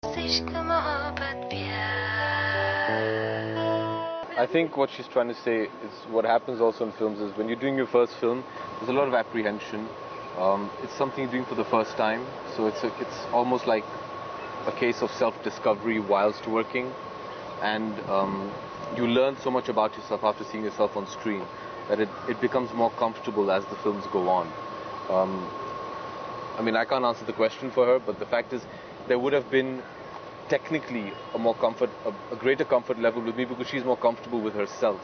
I think what she's trying to say is what happens also in films is when you're doing your first film, there's a lot of apprehension. It's something you're doing for the first time, so it's almost like a case of self-discovery whilst working, and you learn so much about yourself after seeing yourself on screen that it becomes more comfortable as the films go on. I mean, I can't answer the question for her, but the fact is there would have been technically a greater comfort level with me because she's more comfortable with herself.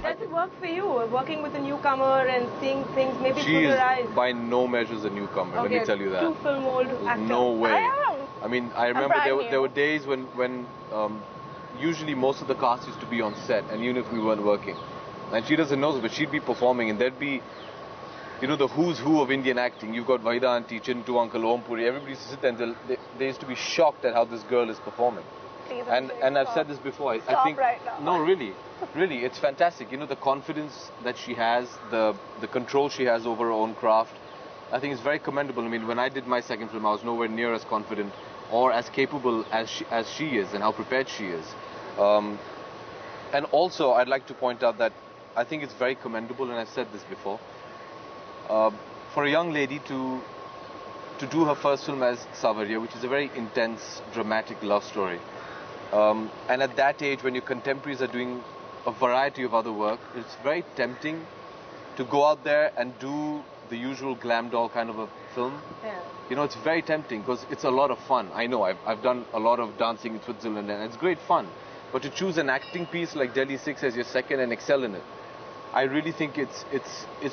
Does it work for you, working with a newcomer and seeing things maybe through your eyes? She is by no measures a newcomer, okay. let me tell you that. 2 film old actor. No way. I mean, I remember there were days when usually most of the cast used to be on set, and even if we weren't working. And she doesn't know, but she'd be performing, and there'd be, you know, the who's who of Indian acting. You've got Vaida Aunty, Chintu Uncle, Om Puri. Everybody used to sit there and they used to be shocked at how this girl is performing. Please, and I've said this before. I think right now. No, really, it's fantastic. You know, the confidence that she has, the control she has over her own craft. I think it's very commendable. I mean, when I did my second film, I was nowhere near as confident or as capable as she is, and how prepared she is. And also, I'd like to point out that I think it's very commendable, and I've said this before, for a young lady to do her first film as Savariya, which is a very intense, dramatic love story. And at that age, when your contemporaries are doing a variety of other work, it's very tempting to go out there and do the usual glam doll kind of a film. Yeah. You know, it's very tempting because it's a lot of fun. I know, I've done a lot of dancing in Switzerland and it's great fun. But to choose an acting piece like Delhi 6 as your second and excel in it, I really think it's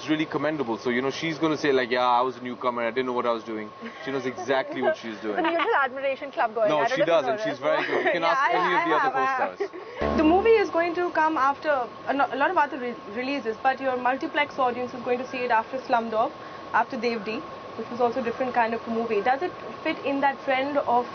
really commendable. So, you know, she's going to say like, yeah, I was a newcomer, I didn't know what I was doing. She knows exactly what she's doing. The mutual admiration club going. No, she does, and she's very good. You can ask any of the other co-stars. The movie is going to come after a lot of other releases, but your multiplex audience is going to see it after Slumdog, after Devdi, which was also a different kind of a movie. Does it fit in that trend of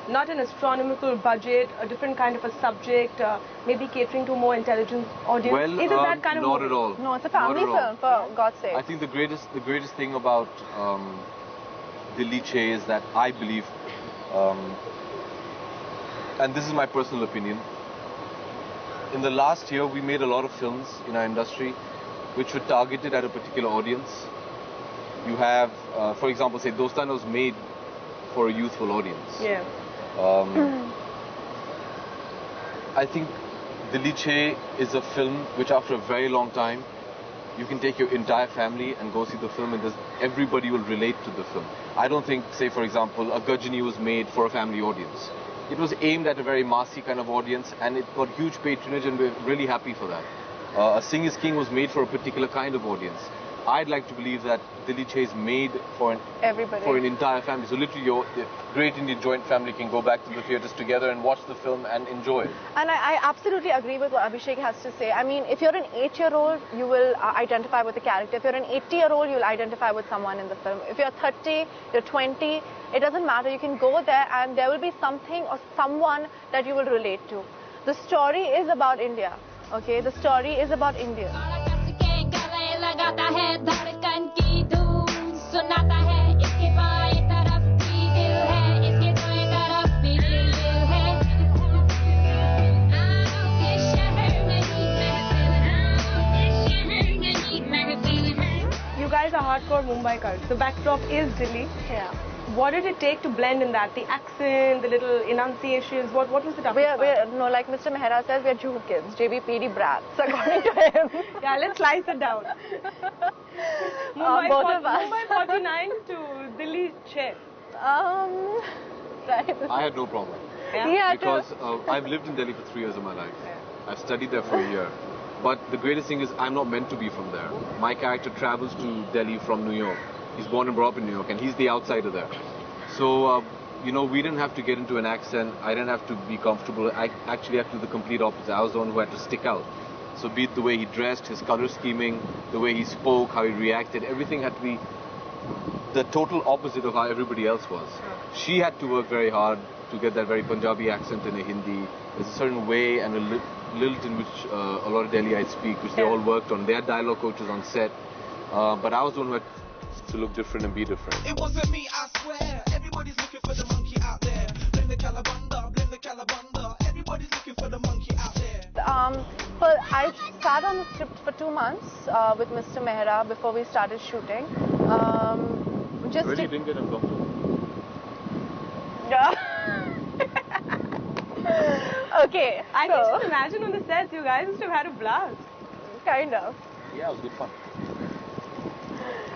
not an astronomical budget, a different kind of a subject, maybe catering to a more intelligent audience? Well, is it that kind of not movie? at all. No, it's a family film, for God's sake. I think the greatest thing about Dilli Che is that I believe, and this is my personal opinion, in the last year we made a lot of films in our industry which were targeted at a particular audience. You have, for example, say Dostana was made for a youthful audience. Yeah. I think Dilli Che is a film which after a very long time you can take your entire family and go see the film, and everybody will relate to the film. I don't think, say for example, a Gajini was made for a family audience. It was aimed at a very massy kind of audience, and it got huge patronage, and we're really happy for that. A Sing is King was made for a particular kind of audience. I'd like to believe that Dilli Che is made for an entire family. So literally your great Indian joint family can go back to the theatres together and watch the film and enjoy it. And I absolutely agree with what Abhishek has to say. I mean, if you're an 8-year-old, you will identify with the character. If you're an 80-year-old, you'll identify with someone in the film. If you're 30, you're 20, it doesn't matter. You can go there and there will be something or someone that you will relate to. The story is about India. Okay, the story is about India. You guys are hardcore Mumbai cults. The backdrop is Delhi. Yeah. What did it take to blend in that? The accent, the little enunciations, what was the toughest part? No, like Mr. Mehra says, we're Juhu kids, JBPD brats, according to him. Yeah, let's slice it down. Mumbai 49 to Dilli Che. Right. I had no problem. Yeah? Because I've lived in Delhi for 3 years of my life. Yeah. I've studied there for a year. But the greatest thing is I'm not meant to be from there. My character travels to Delhi from New York. He's born and brought up in New York, and he's the outsider there. So, you know, we didn't have to get into an accent. I didn't have to be comfortable. I actually had to do the complete opposite. I was the one who had to stick out. So be it the way he dressed, his color scheming, the way he spoke, how he reacted, everything had to be the total opposite of how everybody else was. She had to work very hard to get that very Punjabi accent in a Hindi. There's a certain way and a lilt in which a lot of Delhiites speak, which they all worked on. They had dialogue coaches on set, but I was the one who had to look different and be different. It wasn't me, I swear. Everybody's looking for the monkey out there. Blame the Calabunda, blame the Calabunda. Everybody's looking for the monkey out there. I sat on the script for 2 months with Mr. Mehra before we started shooting. Really didn't get uncomfortable. Okay. I can just imagine on the sets, you guys must have had a blast. Kind of. Yeah, it was good fun.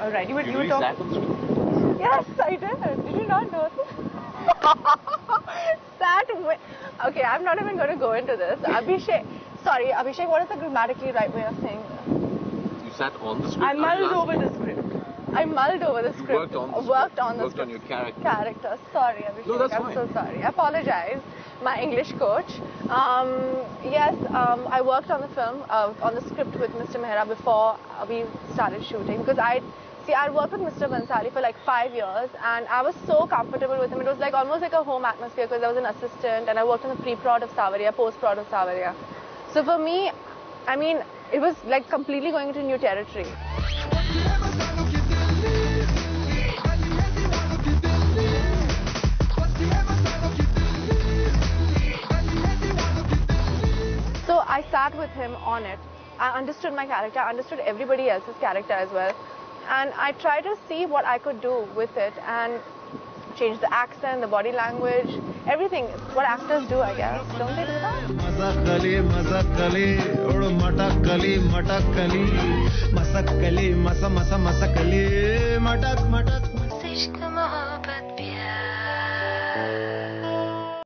Alright, you were really talking. sat on the script? Yes, I did. Did you not know this? Okay, I'm not even going to go into this. Abhishek, what is the grammatically right way of saying this? You sat on the script? I mulled over the script. I mulled over the You script. worked on the script. Worked on the Worked script. on your character. Character. Sorry, Abhishek. No, that's I'm fine. so sorry. I apologize. My English coach. Yes, I worked on the film, on the script with Mr. Mehra before we started shooting, because I worked with Mr. Bansali for like 5 years, and I was so comfortable with him. It was like almost like a home atmosphere, because I was an assistant and I worked on the pre-prod of Savaria, post-prod of Savaria. So for me, I mean, it was like completely going into new territory. So I sat with him on it. I understood my character, I understood everybody else's character as well. And I tried to see what I could do with it and change the accent, the body language, everything. What actors do, I guess. Don't they do that? Masakali, masa masa masakali, matak matak.